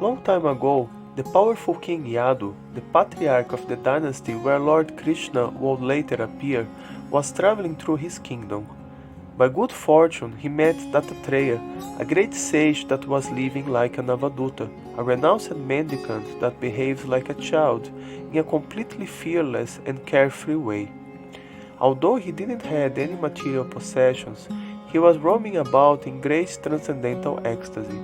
Long time ago, the powerful king Yadhu, the patriarch of the dynasty where Lord Krsna would later appear, was traveling through his kingdom. By good fortune, he met Dattatreya, a great sage that was living like an avadhuta, a renounced mendicant that behaves like a child, in a completely fearless and carefree way. Although he didn't have any material possessions, he was roaming about in great transcendental ecstasy.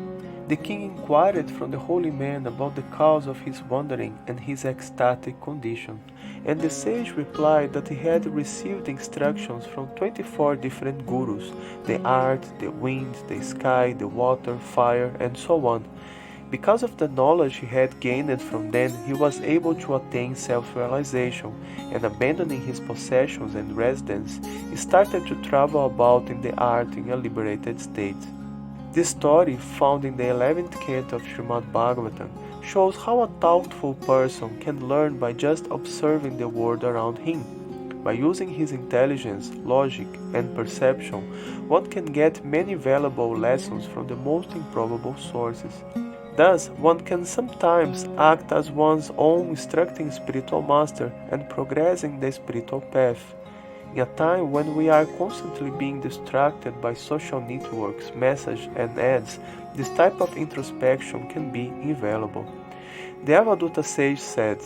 The king inquired from the holy man about the cause of his wandering and his ecstatic condition, and the sage replied that he had received instructions from 24 different gurus, the earth, the wind, the sky, the water, fire, and so on. Because of the knowledge he had gained from them, he was able to attain self-realization, and abandoning his possessions and residence, he started to travel about in the earth in a liberated state. This story, found in the 11th canto of Srimad Bhagavatam, shows how a thoughtful person can learn by just observing the world around him. By using his intelligence, logic, and perception, one can get many valuable lessons from the most improbable sources. Thus, one can sometimes act as one's own instructing spiritual master and progress in the spiritual path. In a time when we are constantly being distracted by social networks, messages, and ads, this type of introspection can be invaluable. The avadhuta sage said,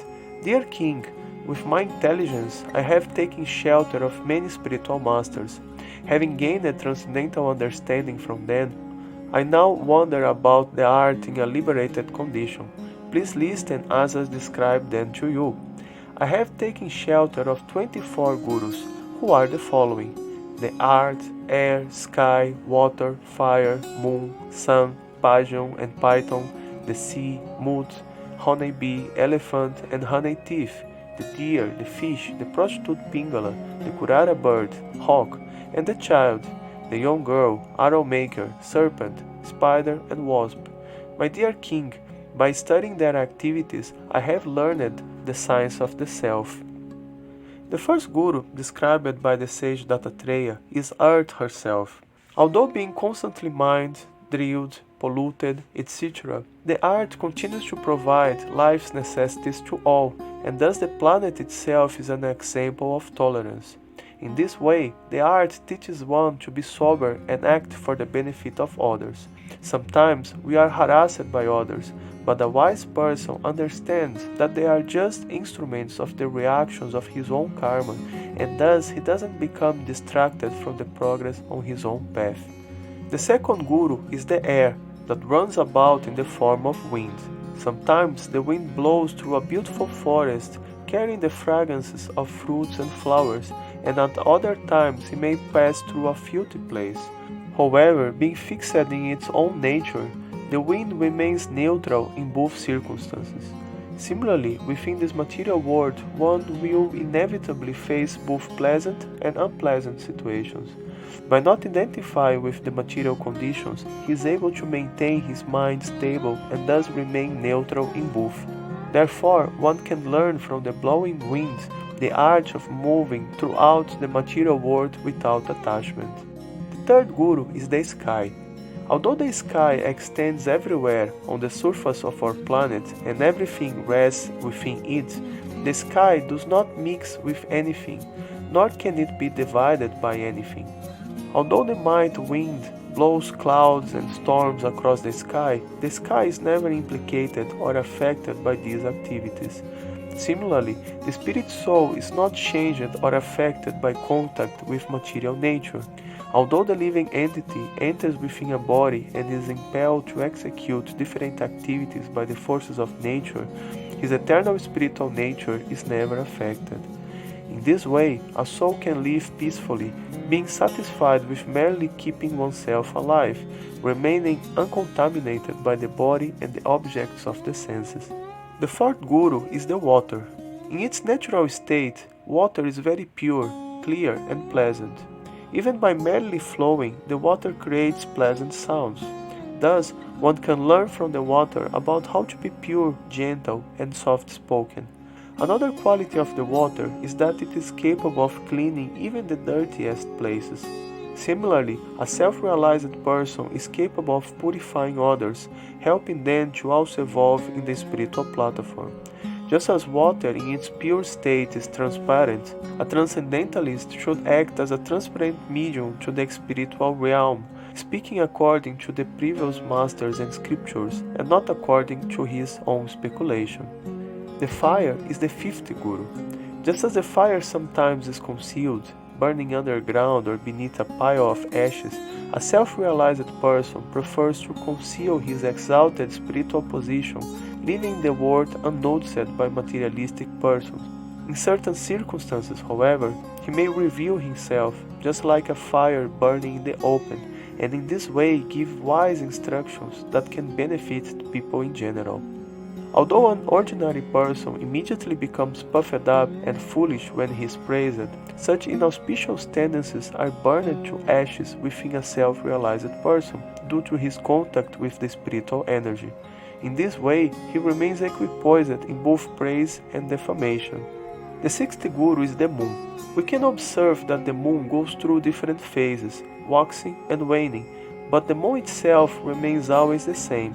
"Dear king, with my intelligence I have taken shelter of many spiritual masters. Having gained a transcendental understanding from them, I now wander about the earth in a liberated condition. Please listen as I describe them to you. I have taken shelter of 24 gurus, who are the following: the earth, air, sky, water, fire, moon, sun, pigeon and python, the sea, mud, honeybee, elephant and honey thief, the deer, the fish, the prostitute pingala, the kurara bird, hawk, and the child, the young girl, arrow maker, serpent, spider and wasp. My dear king, by studying their activities, I have learned the science of the self." The first guru described by the sage Dattatreya is Earth herself. Although being constantly mined, drilled, polluted, etc., the earth continues to provide life's necessities to all, and thus the planet itself is an example of tolerance. In this way, the earth teaches one to be sober and act for the benefit of others. Sometimes we are harassed by others, but a wise person understands that they are just instruments of the reactions of his own karma, and thus he doesn't become distracted from the progress on his own path. The second guru is the air, that runs about in the form of wind. Sometimes the wind blows through a beautiful forest, carrying the fragrances of fruits and flowers, and at other times it may pass through a filthy place. However, being fixed in its own nature, the wind remains neutral in both circumstances. Similarly, within this material world, one will inevitably face both pleasant and unpleasant situations. By not identifying with the material conditions, he is able to maintain his mind stable and thus remain neutral in both. Therefore, one can learn from the blowing wind the art of moving throughout the material world without attachment. The third guru is the sky. Although the sky extends everywhere on the surface of our planet and everything rests within it, the sky does not mix with anything, nor can it be divided by anything. Although the mighty wind blows clouds and storms across the sky is never implicated or affected by these activities. Similarly, the spirit soul is not changed or affected by contact with material nature. Although the living entity enters within a body and is impelled to execute different activities by the forces of nature, his eternal spiritual nature is never affected. In this way, a soul can live peacefully, being satisfied with merely keeping oneself alive, remaining uncontaminated by the body and the objects of the senses. The fourth guru is the water. In its natural state, water is very pure, clear and pleasant. Even by merely flowing, the water creates pleasant sounds. Thus, one can learn from the water about how to be pure, gentle, and soft-spoken. Another quality of the water is that it is capable of cleaning even the dirtiest places. Similarly, a self-realized person is capable of purifying others, helping them to also evolve in the spiritual platform. Just as water in its pure state is transparent, a transcendentalist should act as a transparent medium to the spiritual realm, speaking according to the previous masters and scriptures, and not according to his own speculation. The fire is the fifth guru. Just as the fire sometimes is concealed, burning underground or beneath a pile of ashes, a self-realized person prefers to conceal his exalted spiritual position, leaving the world unnoticed by materialistic persons. In certain circumstances, however, he may reveal himself, just like a fire burning in the open, and in this way give wise instructions that can benefit people in general. Although an ordinary person immediately becomes puffed up and foolish when he is praised, such inauspicious tendencies are burned to ashes within a self-realized person due to his contact with the spiritual energy. In this way, he remains equipoised in both praise and defamation. The sixth guru is the moon. We can observe that the moon goes through different phases, waxing and waning, but the moon itself remains always the same.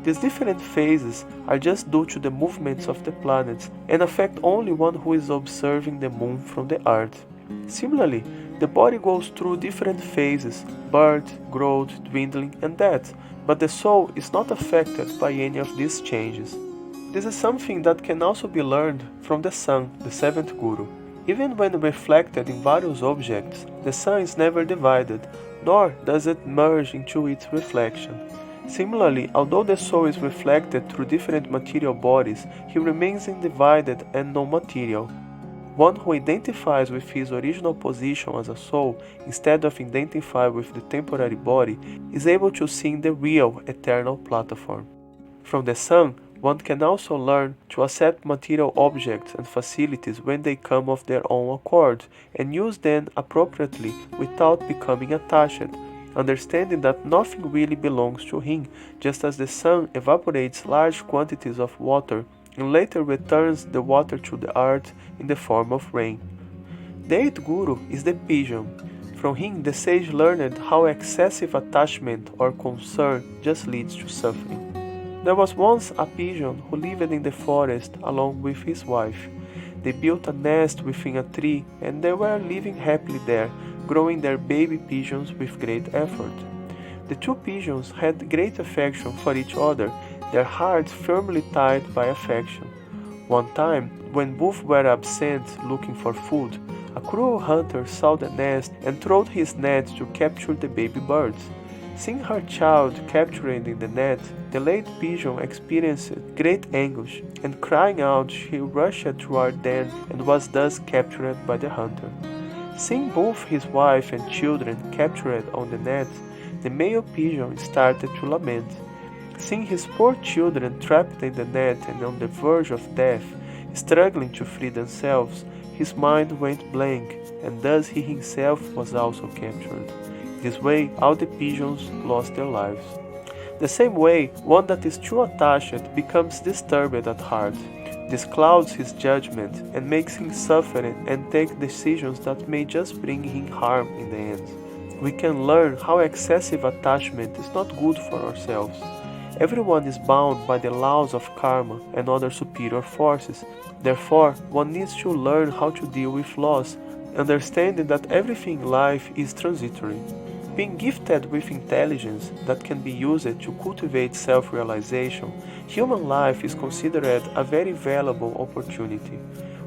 These different phases are just due to the movements of the planets and affect only one who is observing the moon from the earth. Similarly, the body goes through different phases, birth, growth, dwindling, and death, but the soul is not affected by any of these changes. This is something that can also be learned from the sun, the seventh guru. Even when reflected in various objects, the sun is never divided, nor does it merge into its reflection. Similarly, although the soul is reflected through different material bodies, he remains undivided and non-material. One who identifies with his original position as a soul, instead of identifying with the temporary body, is able to see in the real, eternal platform. From the sun, one can also learn to accept material objects and facilities when they come of their own accord, and use them appropriately without becoming attached, understanding that nothing really belongs to him, just as the sun evaporates large quantities of water and later returns the water to the earth in the form of rain. The eighth guru is the pigeon. From him the sage learned how excessive attachment or concern just leads to suffering. There was once a pigeon who lived in the forest along with his wife. They built a nest within a tree and they were living happily there, growing their baby pigeons with great effort. The two pigeons had great affection for each other, their hearts firmly tied by affection. One time, when both were absent looking for food, a cruel hunter saw the nest and threw his net to capture the baby birds. Seeing her child captured in the net, the late pigeon experienced great anguish, and crying out, she rushed toward them and was thus captured by the hunter. Seeing both his wife and children captured on the net, the male pigeon started to lament. Seeing his poor children trapped in the net and on the verge of death, struggling to free themselves, his mind went blank, and thus he himself was also captured. This way, all the pigeons lost their lives. The same way, one that is too attached becomes disturbed at heart. This clouds his judgment and makes him suffer and take decisions that may just bring him harm in the end. We can learn how excessive attachment is not good for ourselves. Everyone is bound by the laws of karma and other superior forces. Therefore, one needs to learn how to deal with loss, understanding that everything in life is transitory. Being gifted with intelligence that can be used to cultivate self-realization, human life is considered a very valuable opportunity.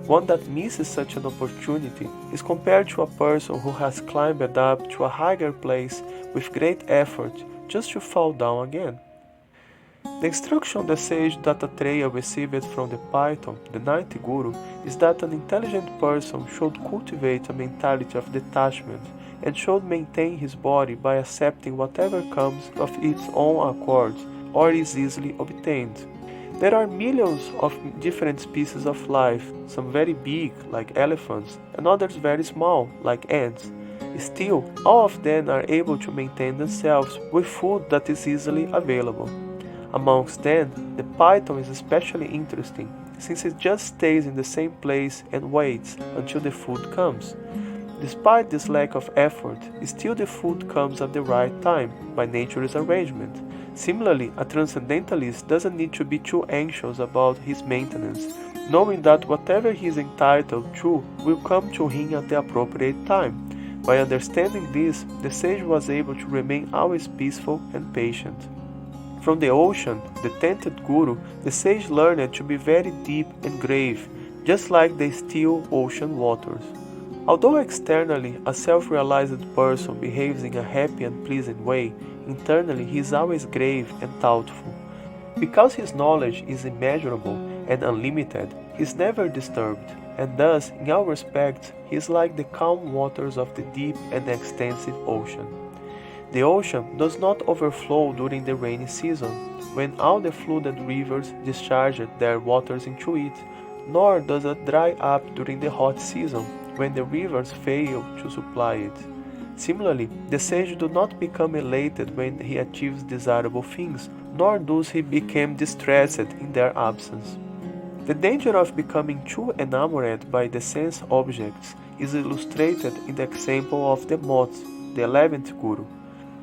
One that misses such an opportunity is compared to a person who has climbed up to a higher place with great effort just to fall down again. The instruction the sage Dattatreya received from the Python, the ninth guru, is that an intelligent person should cultivate a mentality of detachment and should maintain his body by accepting whatever comes of its own accord or is easily obtained. There are millions of different species of life, some very big, like elephants, and others very small, like ants. Still, all of them are able to maintain themselves with food that is easily available. Amongst them, the python is especially interesting, since it just stays in the same place and waits until the food comes. Despite this lack of effort, still the food comes at the right time, by nature's arrangement. Similarly, a transcendentalist doesn't need to be too anxious about his maintenance, knowing that whatever he is entitled to will come to him at the appropriate time. By understanding this, the sage was able to remain always peaceful and patient. From the ocean, the tented guru, the sage learned to be very deep and grave, just like the still ocean waters. Although externally a self-realized person behaves in a happy and pleasing way, internally he is always grave and thoughtful. Because his knowledge is immeasurable and unlimited, he is never disturbed, and thus, in all respects, he is like the calm waters of the deep and extensive ocean. The ocean does not overflow during the rainy season, when all the flooded rivers discharge their waters into it, nor does it dry up during the hot season, when the rivers fail to supply it. Similarly, the sage does not become elated when he achieves desirable things, nor does he become distressed in their absence. The danger of becoming too enamored by the sense objects is illustrated in the example of the moth, the 11th guru.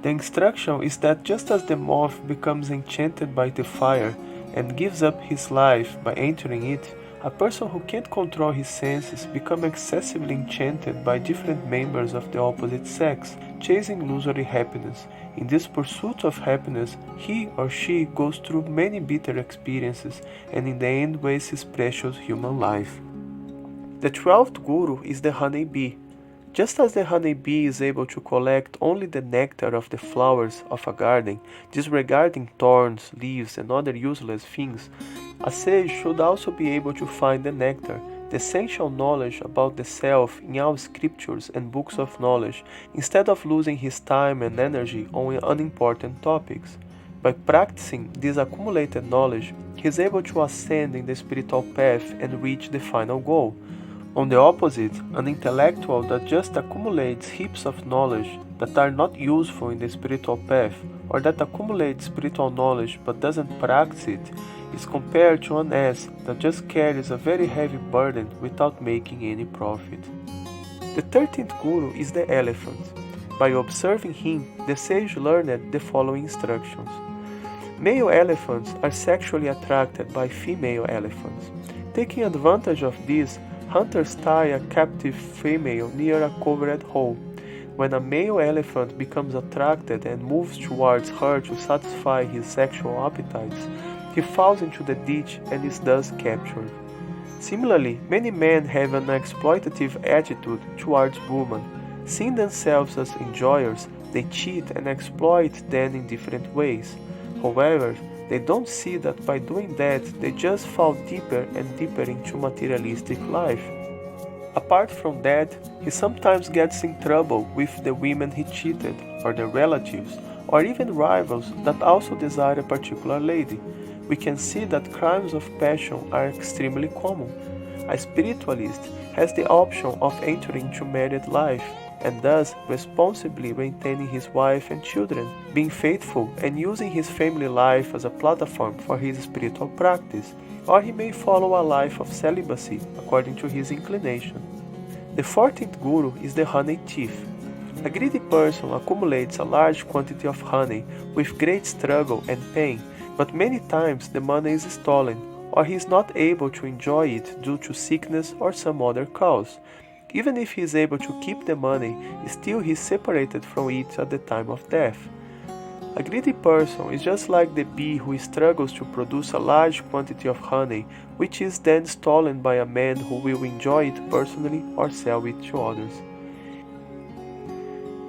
The instruction is that just as the moth becomes enchanted by the fire and gives up his life by entering it, a person who can't control his senses becomes excessively enchanted by different members of the opposite sex, chasing illusory happiness. In this pursuit of happiness, he or she goes through many bitter experiences and in the end wastes his precious human life. The 12th guru is the honeybee. Just as the honeybee is able to collect only the nectar of the flowers of a garden, disregarding thorns, leaves, and other useless things, a sage should also be able to find the nectar, the essential knowledge about the self in all scriptures and books of knowledge, instead of losing his time and energy on unimportant topics. By practicing this accumulated knowledge, he is able to ascend in the spiritual path and reach the final goal. On the opposite, an intellectual that just accumulates heaps of knowledge that are not useful in the spiritual path, or that accumulates spiritual knowledge but doesn't practice it, is compared to an ass that just carries a very heavy burden without making any profit. The 13th guru is the elephant. By observing him, the sage learned the following instructions. Male elephants are sexually attracted by female elephants. Taking advantage of this, hunters tie a captive female near a covered hole. When a male elephant becomes attracted and moves towards her to satisfy his sexual appetites, he falls into the ditch and is thus captured. Similarly, many men have an exploitative attitude towards women. Seeing themselves as enjoyers, they cheat and exploit them in different ways. However, they don't see that by doing that, they just fall deeper and deeper into materialistic life. Apart from that, he sometimes gets in trouble with the women he cheated, or their relatives, or even rivals that also desire a particular lady. We can see that crimes of passion are extremely common. A spiritualist has the option of entering into married life, and thus responsibly maintaining his wife and children, being faithful and using his family life as a platform for his spiritual practice, or he may follow a life of celibacy according to his inclination. The 14th guru is the honey thief. A greedy person accumulates a large quantity of honey with great struggle and pain, but many times the money is stolen, or he is not able to enjoy it due to sickness or some other cause. Even if he is able to keep the money, still he is separated from it at the time of death. A greedy person is just like the bee who struggles to produce a large quantity of honey, which is then stolen by a man who will enjoy it personally or sell it to others.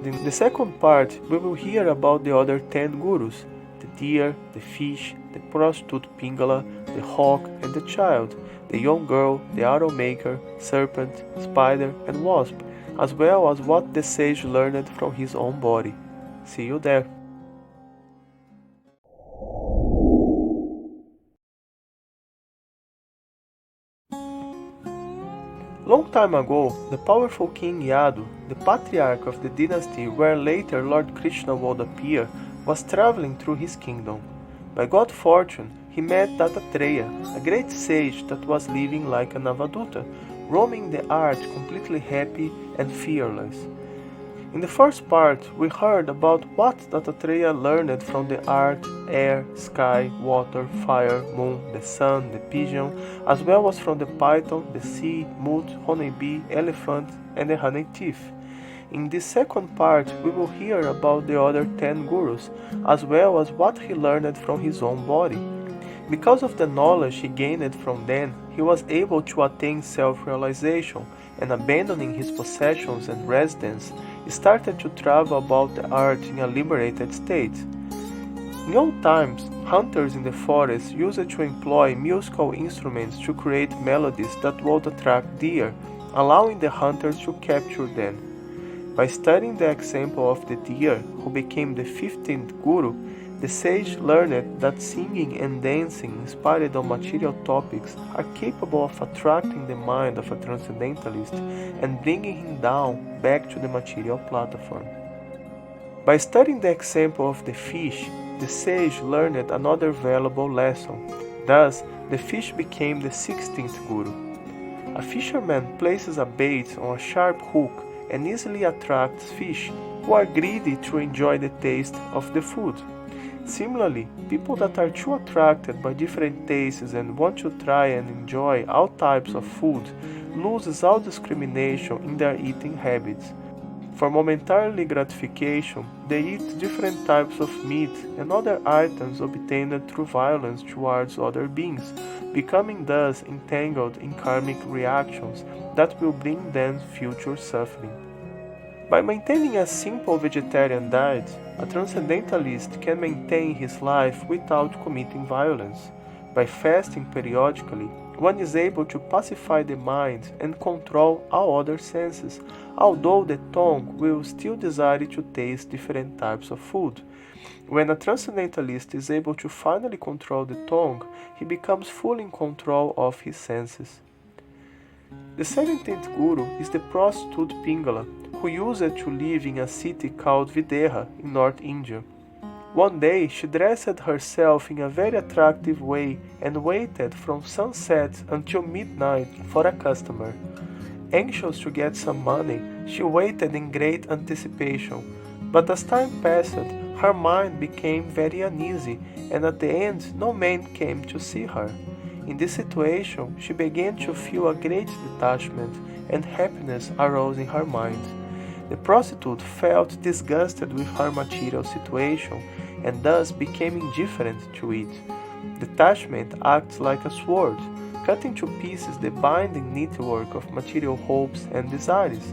In the second part, we will hear about the other 10 gurus: the deer, the fish, the prostitute Pingala, the hawk and the child, the young girl, the arrow maker, serpent, spider and wasp, as well as what the sage learned from his own body. See you there! Long time ago, the powerful king Yadhu, the patriarch of the dynasty where later Lord Krsna would appear, was traveling through his kingdom. By good fortune, he met Dattatreya, a great sage that was living like an avadhuta, roaming the earth completely happy and fearless. In the first part, we heard about what Dattatreya learned from the earth, air, sky, water, fire, moon, the sun, the pigeon, as well as from the python, the sea, moth, honeybee, elephant, and the honey thief. In this second part, we will hear about the other 10 gurus, as well as what he learned from his own body. Because of the knowledge he gained from them, he was able to attain self-realization, and abandoning his possessions and residence, started to travel about the earth in a liberated state. In old times, hunters in the forest used to employ musical instruments to create melodies that would attract deer, allowing the hunters to capture them. By studying the example of the deer, who became the 15th guru, the sage learned that singing and dancing inspired on material topics are capable of attracting the mind of a transcendentalist and bringing him down back to the material platform. By studying the example of the fish, the sage learned another valuable lesson. Thus, the fish became the 16th guru. A fisherman places a bait on a sharp hook and easily attracts fish who are greedy to enjoy the taste of the food. Similarly, people that are too attracted by different tastes and want to try and enjoy all types of food loses all discrimination in their eating habits. For momentary gratification, they eat different types of meat and other items obtained through violence towards other beings, becoming thus entangled in karmic reactions that will bring them future suffering. By maintaining a simple vegetarian diet, a transcendentalist can maintain his life without committing violence. By fasting periodically, one is able to pacify the mind and control all other senses, although the tongue will still desire to taste different types of food. When a transcendentalist is able to finally control the tongue, he becomes fully in control of his senses. The 17th guru is the prostitute Pingala, who used to live in a city called Videha in North India. One day she dressed herself in a very attractive way and waited from sunset until midnight for a customer. Anxious to get some money, she waited in great anticipation, but as time passed, her mind became very uneasy, and at the end no man came to see her. In this situation, she began to feel a great detachment, and happiness arose in her mind. The prostitute felt disgusted with her material situation, and thus became indifferent to it. Detachment acts like a sword, cutting to pieces the binding network of material hopes and desires.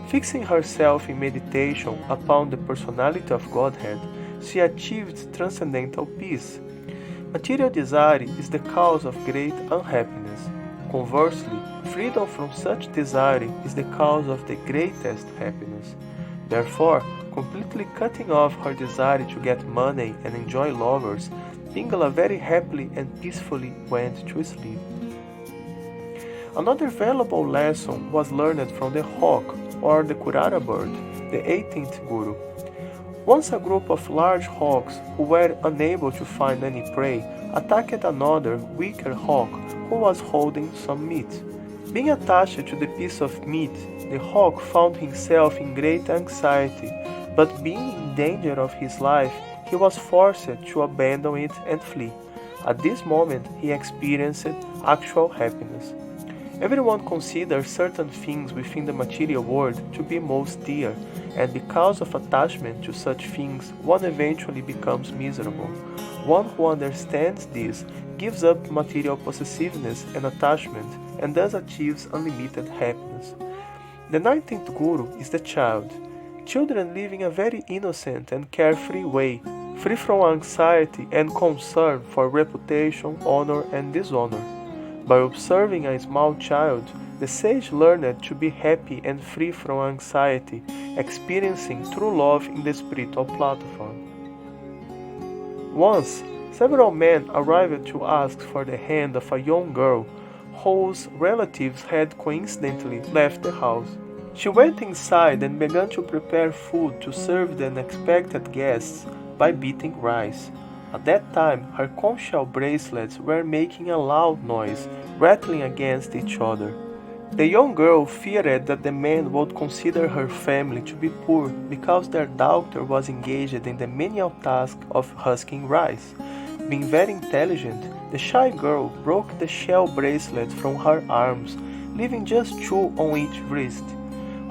Fixing herself in meditation upon the personality of Godhead, she achieved transcendental peace. Material desire is the cause of great unhappiness. Conversely, freedom from such desire is the cause of the greatest happiness. Therefore, completely cutting off her desire to get money and enjoy lovers, Pingala very happily and peacefully went to sleep. Another valuable lesson was learned from the hawk, or the Kurara bird, the 18th guru. Once a group of large hawks who were unable to find any prey attacked another weaker hawk who was holding some meat. Being attached to the piece of meat, the hawk found himself in great anxiety, but being in danger of his life, he was forced to abandon it and flee. At this moment, he experienced actual happiness. Everyone considers certain things within the material world to be most dear, and because of attachment to such things, one eventually becomes miserable. One who understands this gives up material possessiveness and attachment, and thus achieves unlimited happiness. The 19th guru is the child. Children live in a very innocent and carefree way, free from anxiety and concern for reputation, honor, and dishonor. By observing a small child, the sage learned to be happy and free from anxiety, experiencing true love in the spiritual platform. Once, several men arrived to ask for the hand of a young girl whose relatives had coincidentally left the house. She went inside and began to prepare food to serve the unexpected guests by beating rice. At that time, her conch shell bracelets were making a loud noise, rattling against each other. The young girl feared that the man would consider her family to be poor because their daughter was engaged in the menial task of husking rice. Being very intelligent, the shy girl broke the shell bracelet from her arms, leaving just 2 on each wrist.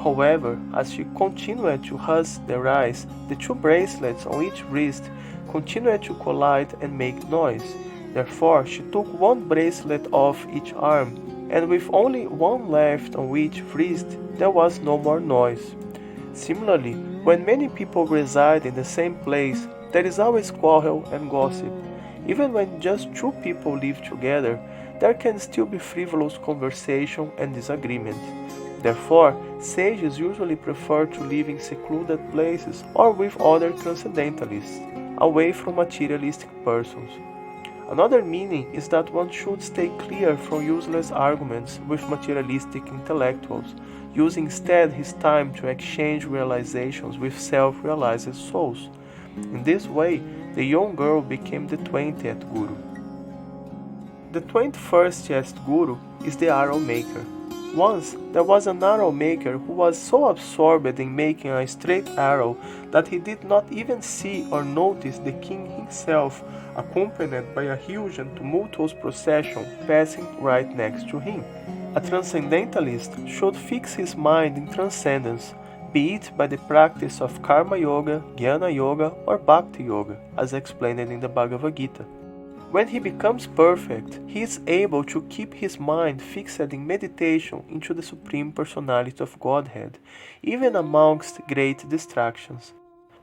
However, as she continued to husk the rice, the 2 bracelets on each wrist continued to collide and make noise. Therefore, she took 1 bracelet off each arm, and with only 1 left on each wrist, there was no more noise. Similarly, when many people reside in the same place, there is always quarrel and gossip. Even when just 2 people live together, there can still be frivolous conversation and disagreement. Therefore, sages usually prefer to live in secluded places or with other transcendentalists, away from materialistic persons. Another meaning is that one should stay clear from useless arguments with materialistic intellectuals, using instead his time to exchange realizations with self-realized souls. In this way, the young girl became the 20th Guru. The 21st Guru is the arrow maker. Once, there was an arrow maker who was so absorbed in making a straight arrow that he did not even see or notice the king himself, accompanied by a huge and tumultuous procession passing right next to him. A transcendentalist should fix his mind in transcendence, be it by the practice of karma yoga, jnana yoga, or bhakti yoga, as explained in the Bhagavad Gita. When he becomes perfect, he is able to keep his mind fixed in meditation into the Supreme Personality of Godhead, even amongst great distractions.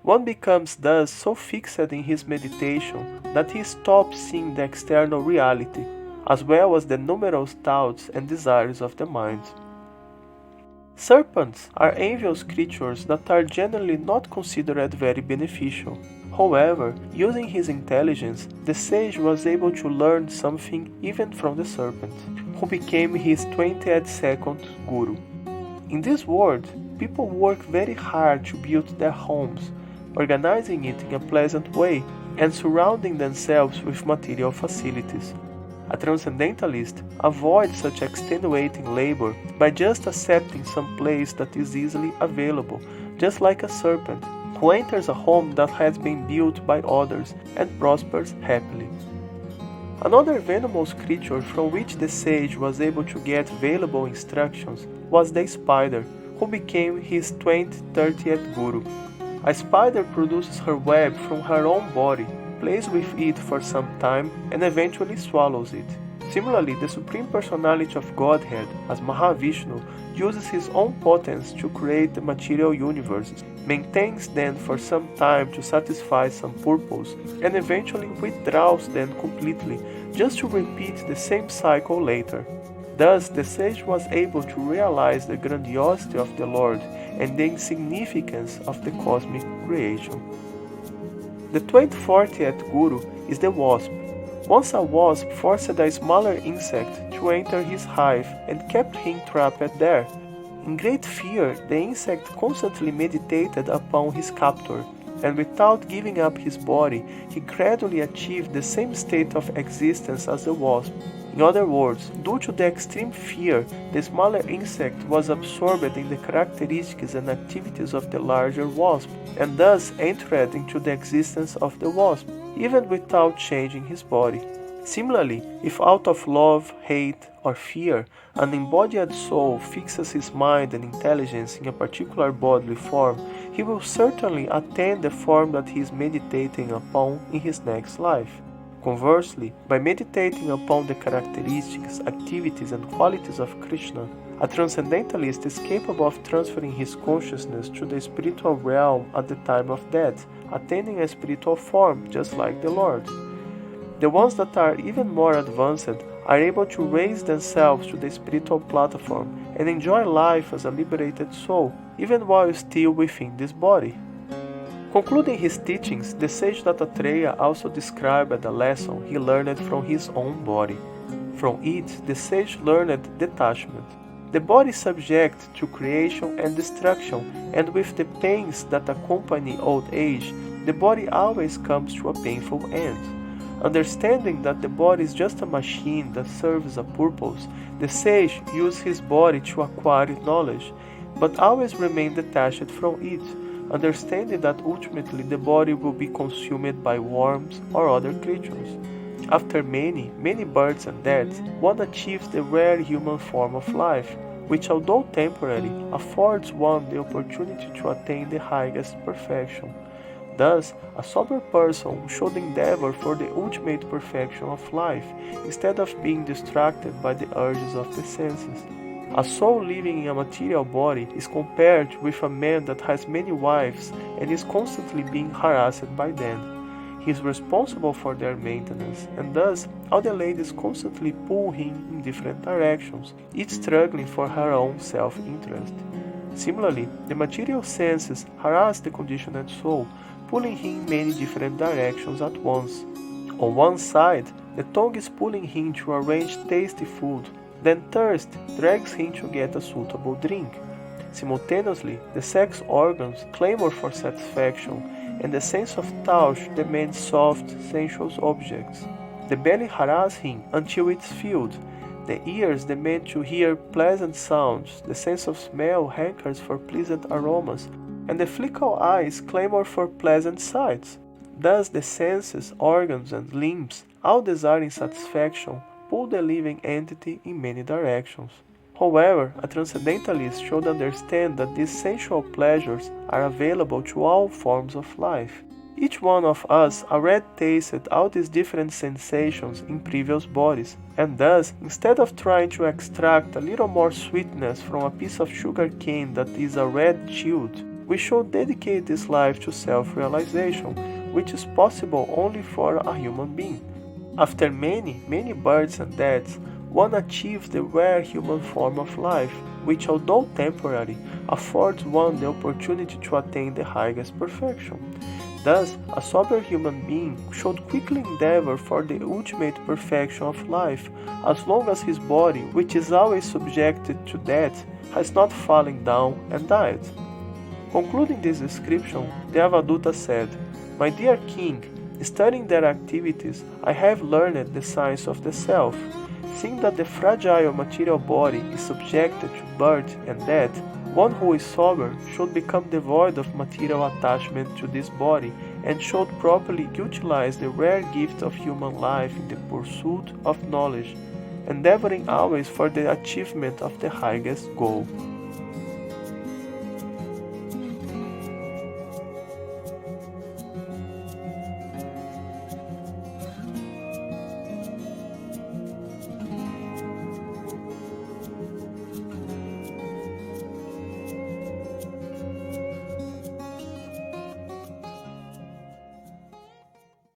One becomes thus so fixed in his meditation that he stops seeing the external reality, as well as the numerous thoughts and desires of the mind. Serpents are envious creatures that are generally not considered very beneficial. However, using his intelligence, the sage was able to learn something even from the serpent, who became his 22nd Guru. In this world, people work very hard to build their homes, organizing it in a pleasant way and surrounding themselves with material facilities. A transcendentalist avoids such extenuating labor by just accepting some place that is easily available, just like a serpent who enters a home that has been built by others and prospers happily. Another venomous creature from which the sage was able to get valuable instructions was the spider, who became his 30th Guru. A spider produces her web from her own body, plays with it for some time, and eventually swallows it. Similarly, the Supreme Personality of Godhead, as Mahavishnu, uses his own potence to create the material universes, maintains them for some time to satisfy some purpose, and eventually withdraws them completely, just to repeat the same cycle later. Thus, the sage was able to realize the grandiosity of the Lord and the insignificance of the cosmic creation. The 24th Guru is the wasp. Once a wasp forced a smaller insect to enter his hive and kept him trapped there. In great fear, the insect constantly meditated upon his captor, and without giving up his body, he gradually achieved the same state of existence as the wasp. In other words, due to the extreme fear, the smaller insect was absorbed in the characteristics and activities of the larger wasp, and thus entered into the existence of the wasp, even without changing his body. Similarly, if out of love, hate, or fear, an embodied soul fixes his mind and intelligence in a particular bodily form, he will certainly attain the form that he is meditating upon in his next life. Conversely, by meditating upon the characteristics, activities, and qualities of Krishna, a transcendentalist is capable of transferring his consciousness to the spiritual realm at the time of death, attaining a spiritual form just like the Lord. The ones that are even more advanced are able to raise themselves to the spiritual platform and enjoy life as a liberated soul, even while still within this body. Concluding his teachings, the sage Dattatreya also described a lesson he learned from his own body. From it, the sage learned detachment. The body is subject to creation and destruction, and with the pains that accompany old age, the body always comes to a painful end. Understanding that the body is just a machine that serves a purpose, the sage uses his body to acquire knowledge, but always remain detached from it, understanding that ultimately the body will be consumed by worms or other creatures. After many, many births and deaths, one achieves the rare human form of life, which although temporary, affords one the opportunity to attain the highest perfection. Thus, a sober person should endeavor for the ultimate perfection of life, instead of being distracted by the urges of the senses. A soul living in a material body is compared with a man that has many wives and is constantly being harassed by them. He is responsible for their maintenance, and thus all the ladies constantly pull him in different directions, each struggling for her own self-interest. Similarly, the material senses harass the conditioned soul, pulling him in many different directions at once. On one side, the tongue is pulling him to arrange tasty food, then thirst drags him to get a suitable drink. Simultaneously, the sex organs clamor for satisfaction, and the sense of touch demands soft, sensual objects. The belly harasses him until it's filled. The ears demand to hear pleasant sounds, the sense of smell hankers for pleasant aromas, and the fickle eyes clamor for pleasant sights. Thus the senses, organs, and limbs, all desiring satisfaction, pull the living entity in many directions. However, a transcendentalist should understand that these sensual pleasures are available to all forms of life. Each one of us already tasted all these different sensations in previous bodies, and thus, instead of trying to extract a little more sweetness from a piece of sugar cane that is already chilled, we should dedicate this life to self-realization, which is possible only for a human being. After many, many births and deaths, one achieves the rare human form of life, which although temporary, affords one the opportunity to attain the highest perfection. Thus, a sober human being should quickly endeavor for the ultimate perfection of life, as long as his body, which is always subjected to death, has not fallen down and died. Concluding this description, the avadhuta said, "My dear king, studying their activities, I have learned the science of the self. Seeing that the fragile material body is subjected to birth and death, one who is sober should become devoid of material attachment to this body and should properly utilize the rare gift of human life in the pursuit of knowledge, endeavoring always for the achievement of the highest goal."